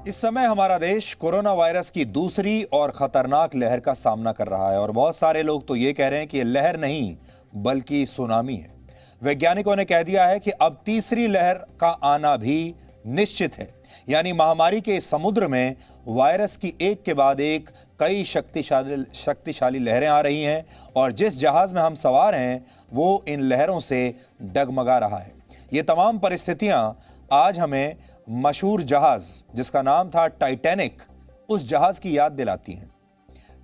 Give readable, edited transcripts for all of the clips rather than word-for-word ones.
इस समय हमारा देश कोरोना वायरस की दूसरी और खतरनाक लहर का सामना कर रहा है और बहुत सारे लोग तो ये कह रहे हैं कि ये लहर नहीं बल्कि सुनामी है। वैज्ञानिकों ने कह दिया है कि अब तीसरी लहर का आना भी निश्चित है, यानी महामारी के इस समुद्र में वायरस की एक के बाद एक कई शक्तिशाली लहरें आ रही हैं और जिस जहाज में हम सवार हैं वो इन लहरों से डगमगा रहा है। ये तमाम परिस्थितियां आज हमें मशहूर जहाज जिसका नाम था टाइटैनिक, उस जहाज की याद दिलाती हैं।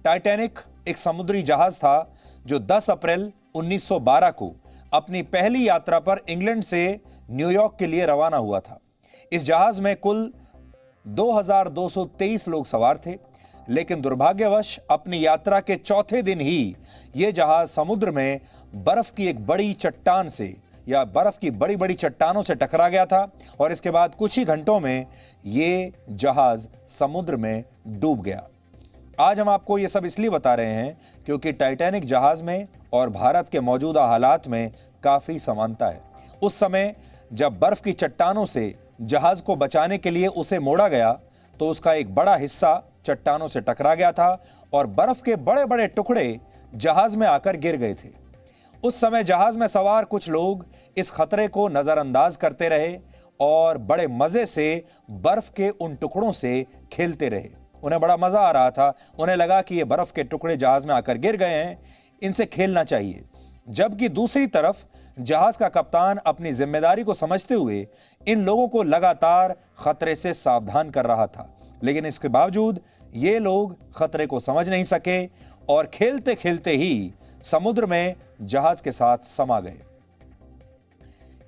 टाइटैनिक एक समुद्री जहाज था जो 10 अप्रैल 1912 को अपनी पहली यात्रा पर इंग्लैंड से न्यूयॉर्क के लिए रवाना हुआ था। इस जहाज में कुल 2223 लोग सवार थे, लेकिन दुर्भाग्यवश अपनी यात्रा के चौथे दिन ही यह जहाज समुद्र में बर्फ की एक बड़ी चट्टान से या बर्फ की बड़ी बड़ी चट्टानों से टकरा गया था और इसके बाद कुछ ही घंटों में यह जहाज समुद्र में डूब गया। आज हम आपको यह सब इसलिए बता रहे हैं क्योंकि टाइटैनिक जहाज में और भारत के मौजूदा हालात में काफी समानता है। उस समय जब बर्फ की चट्टानों से जहाज को बचाने के लिए उसे मोड़ा गया तो उसका एक बड़ा हिस्सा चट्टानों से टकरा गया था और बर्फ के बड़े बड़े टुकड़े जहाज में आकर गिर गए थे। उस समय जहाज में सवार कुछ लोग इस खतरे को नजरअंदाज करते रहे और बड़े मजे से बर्फ के उन टुकड़ों से खेलते रहे। उन्हें बड़ा मजा आ रहा था, उन्हें लगा कि ये बर्फ के टुकड़े जहाज में आकर गिर गए हैं, इनसे खेलना चाहिए। जबकि दूसरी तरफ जहाज का कप्तान अपनी जिम्मेदारी को समझते हुए इन लोगों को लगातार खतरे से सावधान कर रहा था, लेकिन इसके बावजूद ये लोग खतरे को समझ नहीं सके और खेलते खेलते ही समुद्र में जहाज के साथ समा गए।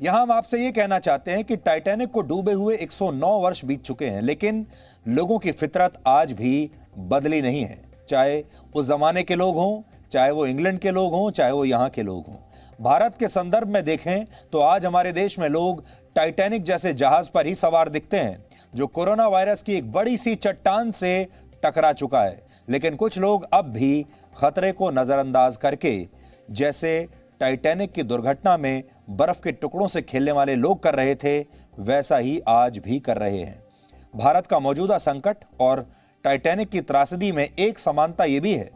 यहां हम आपसे यह कहना चाहते हैं कि टाइटैनिक को डूबे हुए 109 वर्ष बीत चुके हैं, लेकिन लोगों की फितरत आज भी बदली नहीं है। चाहे उस जमाने के लोग हों, चाहे वो इंग्लैंड के लोग हों, चाहे वो यहां के लोग हों। भारत के संदर्भ में देखें तो आज हमारे देश में लोग टाइटैनिक जैसे जहाज पर ही सवार दिखते हैं जो कोरोना वायरस की एक बड़ी सी चट्टान से टकरा चुका है। लेकिन कुछ लोग अब भी खतरे को नजरअंदाज करके, जैसे टाइटैनिक की दुर्घटना में बर्फ के टुकड़ों से खेलने वाले लोग कर रहे थे, वैसा ही आज भी कर रहे हैं। भारत का मौजूदा संकट और टाइटैनिक की त्रासदी में एक समानता यह भी है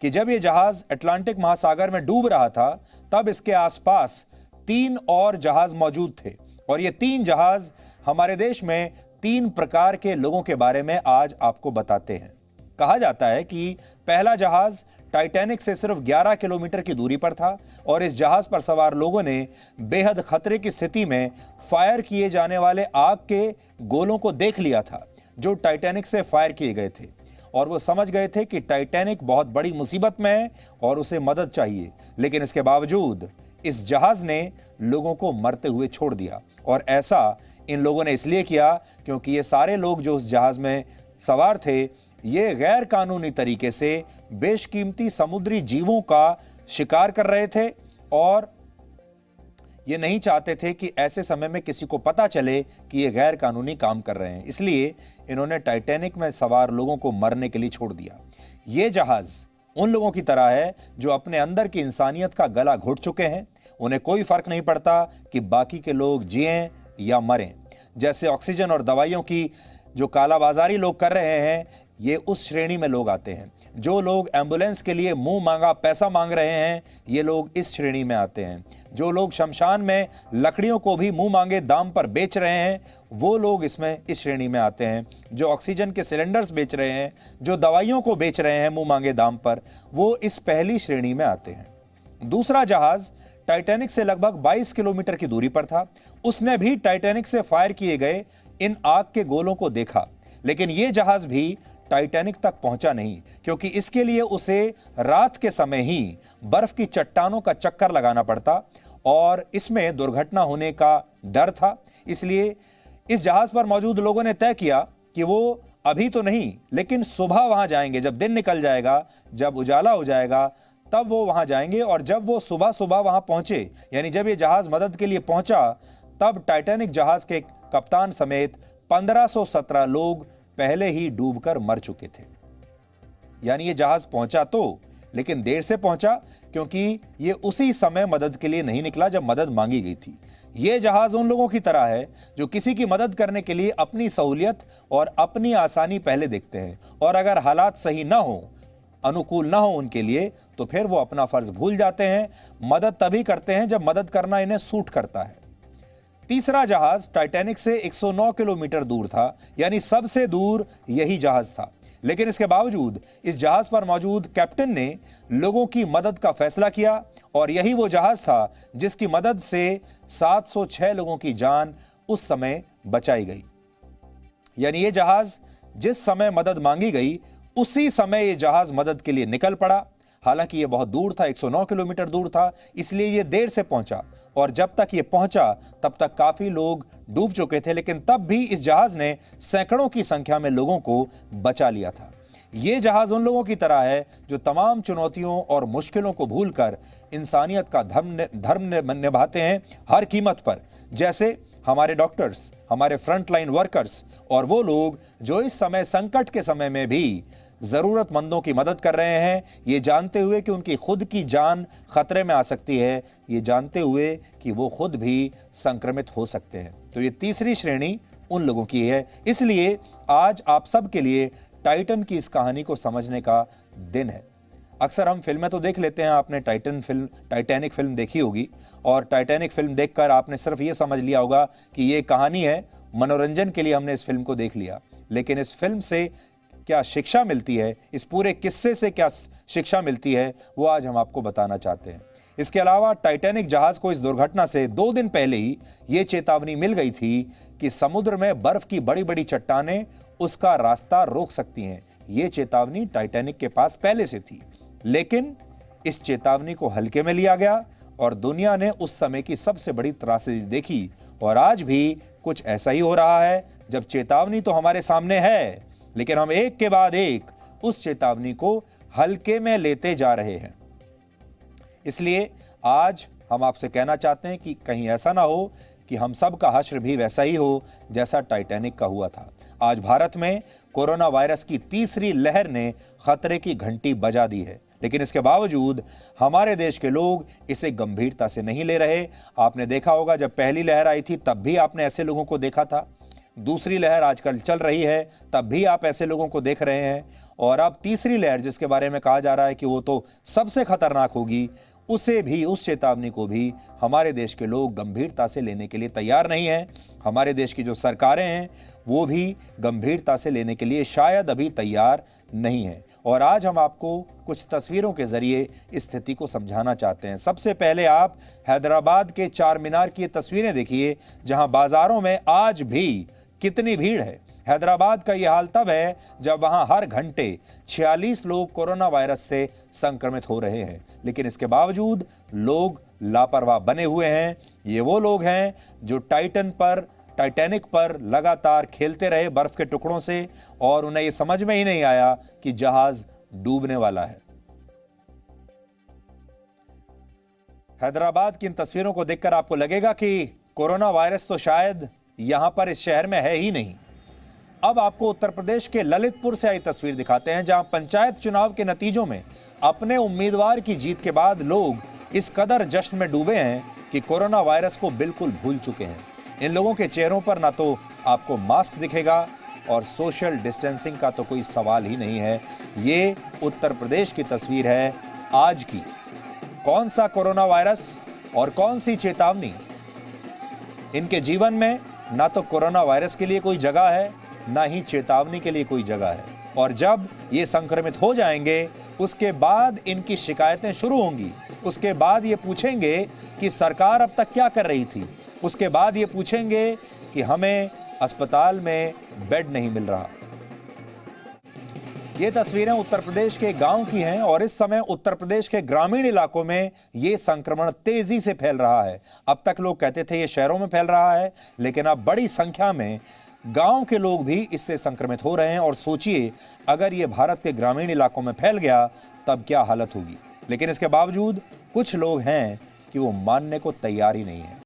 कि जब यह जहाज अटलांटिक महासागर में डूब रहा था तब इसके आसपास 3 और जहाज मौजूद थे और ये 3 जहाज हमारे देश में 3 प्रकार के लोगों के बारे में आज आपको बताते हैं। कहा जाता है कि पहला जहाज टाइटैनिक से सिर्फ 11 किलोमीटर की दूरी पर था और इस जहाज पर सवार लोगों ने बेहद खतरे की स्थिति में फायर किए जाने वाले आग के गोलों को देख लिया था जो टाइटैनिक से फायर किए गए थे और वो समझ गए थे कि टाइटैनिक बहुत बड़ी मुसीबत में है और उसे मदद चाहिए। लेकिन इसके बावजूद इस जहाज ने लोगों को मरते हुए छोड़ दिया और ऐसा इन लोगों ने इसलिए किया क्योंकि ये सारे लोग जो उस जहाज में सवार थे ये गैर कानूनी तरीके से बेशकीमती समुद्री जीवों का शिकार कर रहे थे और ये नहीं चाहते थे कि ऐसे समय में किसी को पता चले कि ये गैर कानूनी काम कर रहे हैं। इसलिए इन्होंने टाइटैनिक में सवार लोगों को मरने के लिए छोड़ दिया। ये जहाज उन लोगों की तरह है जो अपने अंदर की इंसानियत का गला घोट चुके हैं। उन्हें कोई फर्क नहीं पड़ता कि बाकी के लोग जिएं या मरें। जैसे ऑक्सीजन और दवाइयों की जो कालाबाजारी लोग कर रहे हैं, ये उस श्रेणी में लोग आते हैं। जो लोग एम्बुलेंस के लिए मुंह मांगा पैसा मांग रहे हैं, ये लोग इस श्रेणी में आते हैं। जो लोग शमशान में लकड़ियों को भी मुंह मांगे दाम पर बेच रहे हैं, वो लोग इस श्रेणी में आते हैं। जो ऑक्सीजन के सिलेंडर्स बेच रहे हैं, जो दवाइयों को बेच रहे हैं मुंह मांगे दाम पर, वो इस पहली श्रेणी में आते हैं। दूसरा जहाज टाइटैनिक से लगभग 22 किलोमीटर की दूरी पर था। उसने भी टाइटैनिक से फायर किए गए इन आग के गोलों को देखा, लेकिन यह जहाज भी टाइटैनिक तक पहुंचा नहीं क्योंकि इसके लिए उसे रात के समय ही बर्फ की चट्टानों का चक्कर लगाना पड़ता और इसमें दुर्घटना होने का डर था। इसलिए इस जहाज पर मौजूद लोगों ने तय किया कि वो अभी तो नहीं, लेकिन सुबह वहां जाएंगे। जब दिन निकल जाएगा, जब उजाला हो जाएगा, तब वो वहां जाएंगे। और जब वो सुबह सुबह वहां पहुंचे, यानी जब ये जहाज मदद के लिए पहुंचा, तब टाइटैनिक जहाज के कप्तान समेत 1517 लोग पहले ही डूबकर मर चुके थे। यानी ये जहाज पहुंचा तो, लेकिन देर से पहुंचा क्योंकि ये उसी समय मदद के लिए नहीं निकला जब मदद मांगी गई थी। ये जहाज उन लोगों की तरह है जो किसी की मदद करने के लिए अपनी सहूलियत और अपनी आसानी पहले देखते हैं, और अगर हालात सही ना हो, अनुकूल ना हो उनके लिए, तो फिर वो अपना फर्ज भूल जाते हैं। मदद तभी करते हैं जब मदद करना इन्हें सूट करता है। तीसरा जहाज टाइटैनिक से 109 किलोमीटर दूर था, यानी सबसे दूर यही जहाज था। लेकिन इसके बावजूद इस जहाज पर मौजूद कैप्टन ने लोगों की मदद का फैसला किया, और यही वो जहाज था जिसकी मदद से 706 लोगों की जान उस समय बचाई गई। यानी ये जहाज जिस समय मदद मांगी गई, उसी समय ये जहाज मदद के लिए निकल पड़ा। हालांकि ये बहुत दूर था, 109 किलोमीटर दूर था, इसलिए ये देर से पहुंचा, और जब तक ये पहुंचा तब तक काफी लोग डूब चुके थे। लेकिन तब भी इस जहाज ने सैकड़ों की संख्या में लोगों को बचा लिया था। ये जहाज उन लोगों की तरह है जो तमाम चुनौतियों और मुश्किलों को भूलकर इंसानियत का धर्म निभाते हैं हर कीमत पर। जैसे हमारे डॉक्टर्स, हमारे फ्रंटलाइन वर्कर्स, और वो लोग जो इस समय संकट के समय में भी जरूरतमंदों की मदद कर रहे हैं, ये जानते हुए कि उनकी खुद की जान खतरे में आ सकती है, ये जानते हुए कि वो खुद भी संक्रमित हो सकते हैं। तो ये तीसरी श्रेणी उन लोगों की है। इसलिए आज आप सब के लिए टाइटन की इस कहानी को समझने का दिन है। अक्सर हम फिल्में तो देख लेते हैं, आपने टाइटैनिक फिल्म देखी होगी, और टाइटैनिक फिल्म देखकर आपने सिर्फ ये समझ लिया होगा कि ये कहानी है, मनोरंजन के लिए हमने इस फिल्म को देख लिया। लेकिन इस फिल्म से क्या शिक्षा मिलती है, इस पूरे किस्से से क्या शिक्षा मिलती है, वो आज हम आपको बताना चाहते हैं। इसके अलावा टाइटैनिक जहाज को इस दुर्घटना से 2 दिन पहले ही ये चेतावनी मिल गई थी कि समुद्र में बर्फ की बड़ी बड़ी चट्टानें उसका रास्ता रोक सकती हैं। ये चेतावनी टाइटैनिक के पास पहले से थी, लेकिन इस चेतावनी को हल्के में लिया गया और दुनिया ने उस समय की सबसे बड़ी त्रासदी देखी। और आज भी कुछ ऐसा ही हो रहा है, जब चेतावनी तो हमारे सामने है, लेकिन हम एक के बाद एक उस चेतावनी को हल्के में लेते जा रहे हैं। इसलिए आज हम आपसे कहना चाहते हैं कि कहीं ऐसा ना हो कि हम सब का हश्र भी वैसा ही हो जैसा टाइटैनिक का हुआ था। आज भारत में कोरोना वायरस की तीसरी लहर ने खतरे की घंटी बजा दी है, लेकिन इसके बावजूद हमारे देश के लोग इसे गंभीरता से नहीं ले रहे। आपने देखा होगा, जब पहली लहर आई थी तब भी आपने ऐसे लोगों को देखा था, दूसरी लहर आजकल चल रही है तब भी आप ऐसे लोगों को देख रहे हैं, और अब तीसरी लहर जिसके बारे में कहा जा रहा है कि वो तो सबसे खतरनाक होगी, उसे भी, उस चेतावनी को भी हमारे देश के लोग गंभीरता से लेने के लिए तैयार नहीं हैं। हमारे देश की जो सरकारें हैं वो भी गंभीरता से लेने के लिए शायद अभी तैयार नहीं हैं। और आज हम आपको कुछ तस्वीरों के जरिए इस स्थिति को समझाना चाहते हैं। सबसे पहले आप हैदराबाद के चार मीनार की तस्वीरें देखिए, जहां बाजारों में आज भी कितनी भीड़ है। हैदराबाद का यह हाल तब है जब वहां हर घंटे 46 लोग कोरोना वायरस से संक्रमित हो रहे हैं, लेकिन इसके बावजूद लोग लापरवाह बने हुए हैं। ये वो लोग हैं जो टाइटैनिक पर लगातार खेलते रहे बर्फ के टुकड़ों से, और उन्हें यह समझ में ही नहीं आया कि जहाज डूबने वाला है। हैदराबाद की इन तस्वीरों को देखकर आपको लगेगा कि कोरोना वायरस तो शायद यहां पर इस शहर में है ही नहीं। अब आपको उत्तर प्रदेश के ललितपुर से आई तस्वीर दिखाते हैं, जहां पंचायत चुनाव के नतीजों में अपने उम्मीदवार की जीत के बाद लोग इस कदर जश्न में डूबे हैं कि कोरोना वायरस को बिल्कुल भूल चुके हैं। इन लोगों के चेहरों पर ना तो आपको मास्क दिखेगा, और सोशल डिस्टेंसिंग का तो कोई सवाल ही नहीं है। ये उत्तर प्रदेश की तस्वीर है आज की। कौन सा कोरोना वायरस और कौन सी चेतावनी। इनके जीवन में ना तो कोरोना वायरस के लिए कोई जगह है, ना ही चेतावनी के लिए कोई जगह है। और जब ये संक्रमित हो जाएंगे, उसके बाद इनकी शिकायतें शुरू होंगी। उसके बाद ये पूछेंगे कि सरकार अब तक क्या कर रही थी। उसके बाद ये पूछेंगे कि हमें अस्पताल में बेड नहीं मिल रहा। ये तस्वीरें उत्तर प्रदेश के गांव की हैं, और इस समय उत्तर प्रदेश के ग्रामीण इलाकों में ये संक्रमण तेजी से फैल रहा है। अब तक लोग कहते थे ये शहरों में फैल रहा है, लेकिन अब बड़ी संख्या में गांव के लोग भी इससे संक्रमित हो रहे हैं। और सोचिए, अगर ये भारत के ग्रामीण इलाकों में फैल गया तब क्या हालत होगी। लेकिन इसके बावजूद कुछ लोग हैं कि वो मानने को तैयार ही नहीं है।